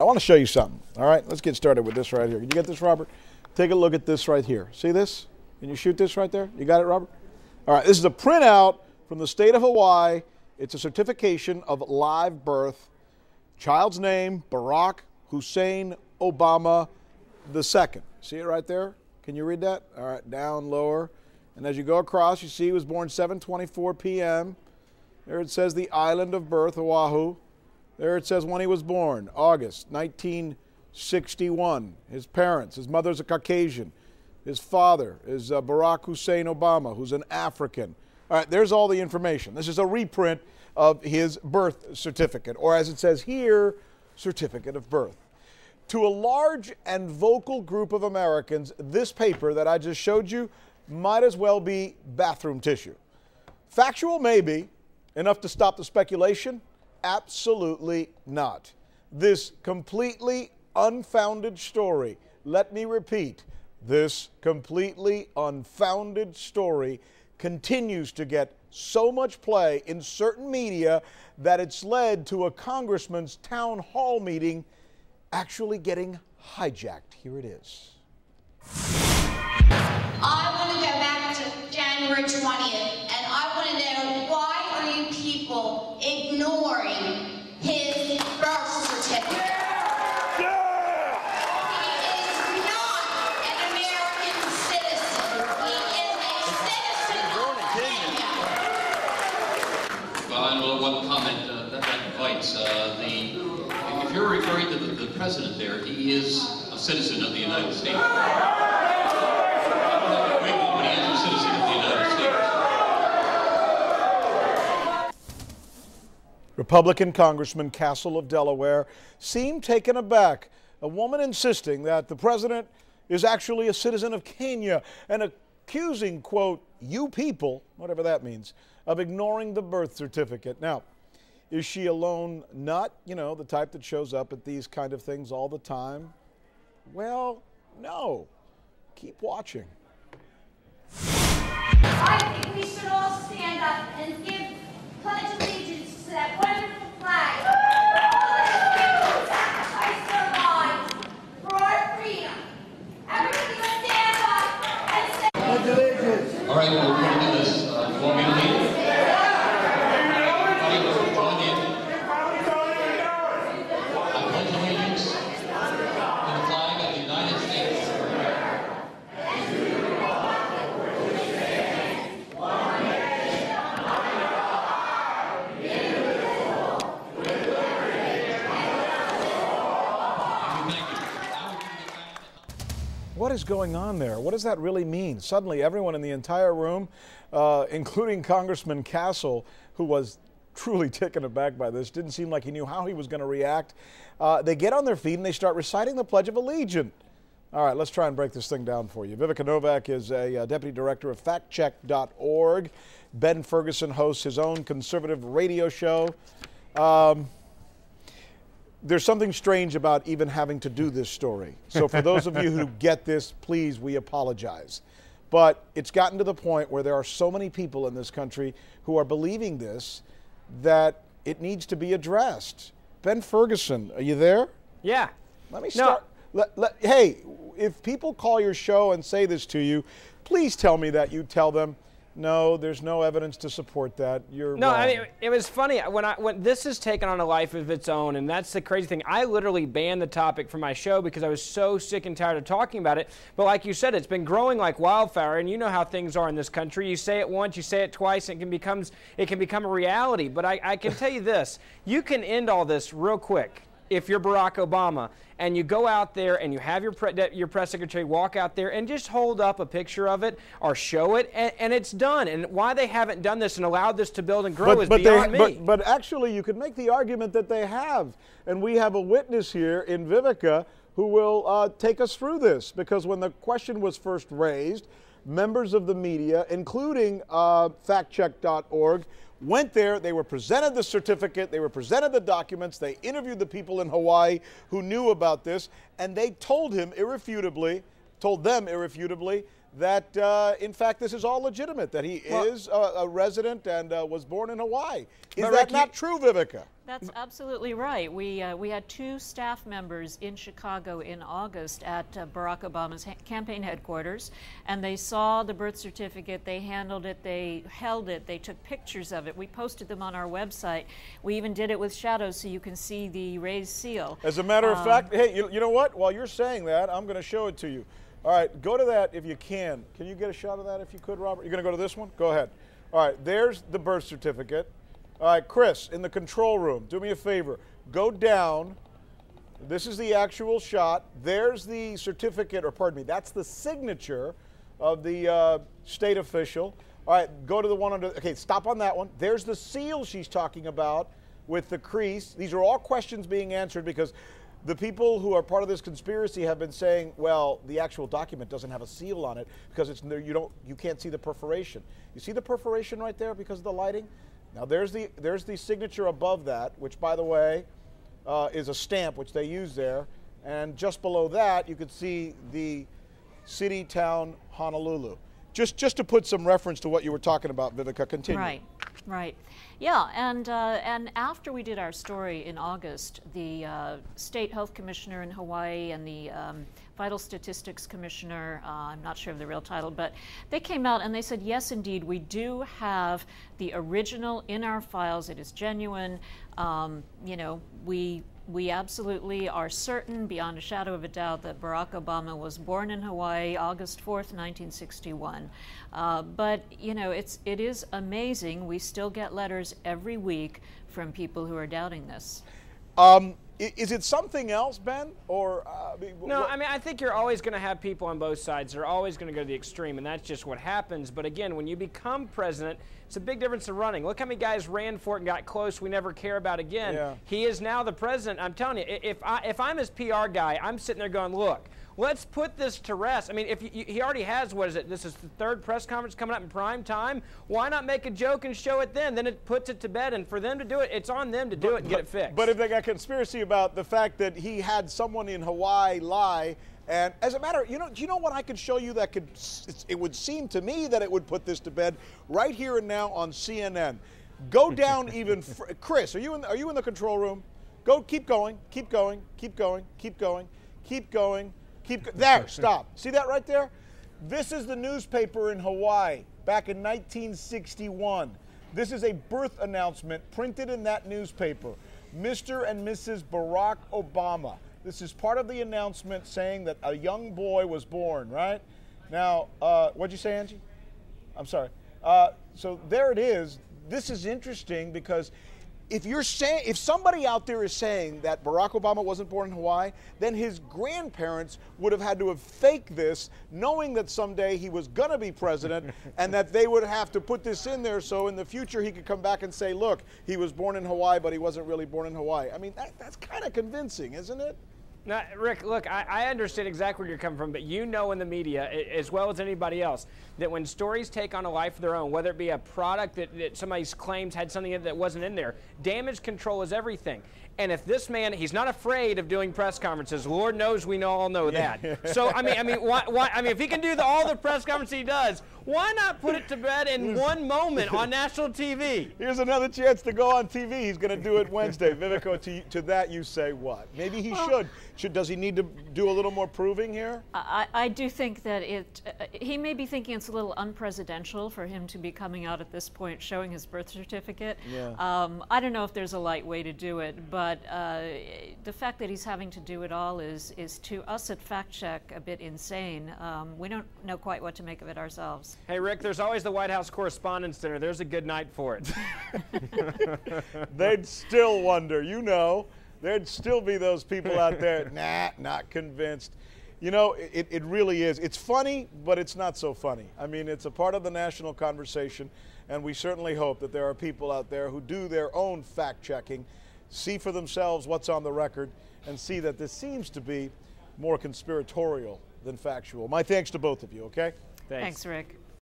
I want to show you something. All right, let's get started with this right here. Can you get this, Robert? Take a look at this right here. See this? Can you shoot this right there? You got it, Robert? All right, this is a printout from the state of Hawaii. It's a certification of live birth. Child's name, Barack Hussein Obama II. See it right there? Can you read that? All right, down, lower. And as you go across, you see he was born 7:24 p.m. There it says the island of birth, Oahu. There it says when he was born, August 1961. His parents, his mother's a Caucasian. His father is Barack Hussein Obama, who's an African. All right, there's all the information. This is a reprint of his birth certificate, or as it says here, certificate of birth. To a large and vocal group of Americans, this paper that I just showed you might as well be bathroom tissue. Factual, maybe. Enough to stop the speculation? Absolutely not. This completely unfounded story, let me repeat, this completely unfounded story continues to get so much play in certain media that it's led to a congressman's town hall meeting actually getting hijacked. Here it is. I want to go back to January 20th, and I want to know, why are you people ignoring his birth certificate? He is not an American citizen. He is a citizen of Kenya. Well, I know one comment that invites if you're referring to the president there, he is a citizen of the United States. Republican Congressman Castle of Delaware seemed taken aback. A woman insisting that the president is actually a citizen of Kenya and accusing, quote, you people, whatever that means, of ignoring the birth certificate. Now, is she a lone nut, you know, the type that shows up at these kind of things all the time? Well, no. Keep watching. I think we should all stand up and give pledge allegiance to that wonderful flag. All these people sacrificed their lives for our freedom. Everybody stand up and say pledge allegiance. All right, well, we're going to do this. You want me to lead? What is going on there? What does that really mean? Suddenly, everyone in the entire room, including Congressman Castle, who was truly taken aback by this, didn't seem like he knew how he was going to react. They get on their feet and they start reciting the Pledge of Allegiance. All right, let's try and break this thing down for you. Vivica Novak is a deputy director of factcheck.org. Ben Ferguson hosts his own conservative radio show. There's something strange about even having to do this story. So for those of you who get this, please, we apologize. But it's gotten to the point where there are so many people in this country who are believing this that it needs to be addressed. Ben Ferguson, are you there? Yeah. Let me start. No. Hey, if people call your show and say this to you, please tell me that you tell them, no, there's no evidence to support that. You're no, wrong. I mean, it was funny when this has taken on a life of its own, and that's the crazy thing. I literally banned the topic from my show because I was so sick and tired of talking about it. But like you said, it's been growing like wildfire, and you know how things are in this country. You say it once, you say it twice, and it can become a reality. But I can tell you this: you can end all this real quick if you're Barack Obama, and you go out there and you have your press secretary walk out there and just hold up a picture of it or show it, and it's done. And why they haven't done this and allowed this to build and grow is beyond me. But actually, you could make the argument that they have. And we have a witness here in Vivica who will take us through this. Because when the question was first raised, members of the media, including factcheck.org, went there, they were presented the certificate, they were presented the documents, they interviewed the people in Hawaii who knew about this, and they told them irrefutably that, in fact, this is all legitimate, that he is a resident and was born in Hawaii. Is that not true, Vivica? That's absolutely right. We had 2 staff members in Chicago in August at Barack Obama's campaign headquarters, and they saw the birth certificate, they handled it, they held it, they took pictures of it. We posted them on our website. We even did it with shadows so you can see the raised seal. As a matter of fact, hey, you know what? While you're saying that, I'm going to show it to you. All right, go to that if you can. Can you get a shot of that if you could, Robert? You're going to go to this one? Go ahead. All right, there's the birth certificate. All right, Chris, in the control room, do me a favor. Go down. This is the actual shot. There's the certificate, or pardon me, that's the signature of the state official. All right, go to the one under, okay, stop on that one. There's the seal she's talking about with the crease. These are all questions being answered because the people who are part of this conspiracy have been saying, well, the actual document doesn't have a seal on it because it's you can't see the perforation. You see the perforation right there because of the lighting? Now there's the signature above that, which by the way is a stamp which they use there, and just below that you could see the city, town, Honolulu. Just to put some reference to what you were talking about, Vivica, continue. Right. Yeah, and after we did our story in August, the state health commissioner in Hawaii and the vital statistics commissioner, I'm not sure of the real title, but they came out and they said, yes, indeed, we do have the original in our files. It is genuine. You know, we absolutely are certain, beyond a shadow of a doubt, that Barack Obama was born in Hawaii, August 4th, 1961. But, you know, it is amazing. We still get letters every week from people who are doubting this. Is it something else, Ben? Or no, I mean, I think you're always going to have people on both sides. They're always going to go to the extreme, and that's just what happens. But again, when you become president, it's a big difference in running. Look how many guys ran for it and got close we never care about again. Yeah. He is now the president. I'm telling you, if I'm his PR guy, I'm sitting there going, look, let's put this to rest. I mean, if he already has, what is it? This is the 3rd press conference coming up in prime time. Why not make a joke and show it then? Then it puts it to bed. And for them to do it, it's on them to do it and get it fixed. But if they got conspiracy about the fact that he had someone in Hawaii lie, and as a matter, do you know what I could show you that could? It would seem to me that it would put this to bed right here and now on CNN. Go down even, Chris. Are you in the control room? Go. Keep going. Keep going. Keep going. Keep going. Keep going. There, stop. See that right there? This is the newspaper in Hawaii back in 1961. This is a birth announcement printed in that newspaper. Mr. and Mrs. Barack Obama. This is part of the announcement saying that a young boy was born, right? Now, what'd you say, Angie? I'm sorry. So there it is. This is interesting because if somebody out there is saying that Barack Obama wasn't born in Hawaii, then his grandparents would have had to have faked this, knowing that someday he was going to be president, and that they would have to put this in there so in the future he could come back and say, look, he was born in Hawaii, but he wasn't really born in Hawaii. I mean, that's kind of convincing, isn't it? Now, Rick, look, I understand exactly where you're coming from, but you know in the media, as well as anybody else, that when stories take on a life of their own, whether it be a product that somebody claims had something that wasn't in there, damage control is everything. And if this man, he's not afraid of doing press conferences. Lord knows we all know that. So I mean, why? I mean, if he can do all the press conferences he does, why not put it to bed in one moment on national TV? Here's another chance to go on TV. He's going to do it Wednesday. Vivico, to that you say what? Maybe he should. Does he need to do a little more proving here? I do think that he may be thinking it's a little unpresidential for him to be coming out at this point showing his birth certificate. Yeah. I don't know if there's a light way to do it, but the fact that he's having to do it all is to us at Fact Check a bit insane. We don't know quite what to make of it ourselves. Hey, Rick, there's always the White House Correspondents' Dinner. There's a good night for it. They'd still wonder, there'd still be those people out there, not convinced. You know, it really is. It's funny, but it's not so funny. I mean, it's a part of the national conversation, and we certainly hope that there are people out there who do their own fact-checking, see for themselves what's on the record, and see that this seems to be more conspiratorial than factual. My thanks to both of you, okay? Thanks, Rick.